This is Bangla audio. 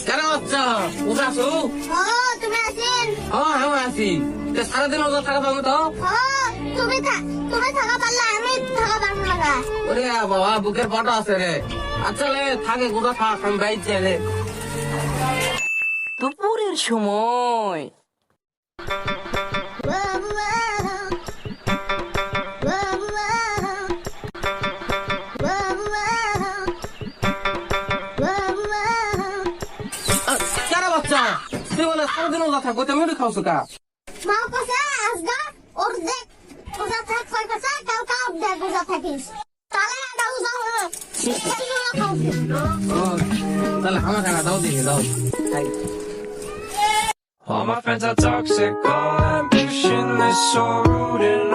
কেন বাচ্চা কোথায় আছো? তুমি আছেন? আমি আছি। সারাদিন ওদের থাকা পাবো তো? তুমি থাকা পারলে আমি থাকা পারবো না। ওরে বাবা বুকের পাটা আছে রে। আচ্ছা লে থাকে কোথা থাক আমি বাইর চাইলে দুপুরের সময় কেন বাচ্চা তুই বলে সারাদিন ওদের থাকবো তুমি খাওছো কা? মা কাছে আসগা ওর দেখ ওজা থাক কই কাছে কাল কাল দেখ ওজা থাকিস তাহলে না ওজা তাহলে আমার খানা দাও দিকে দাও খাই। All my friends are toxic, all ambitionless, so rude and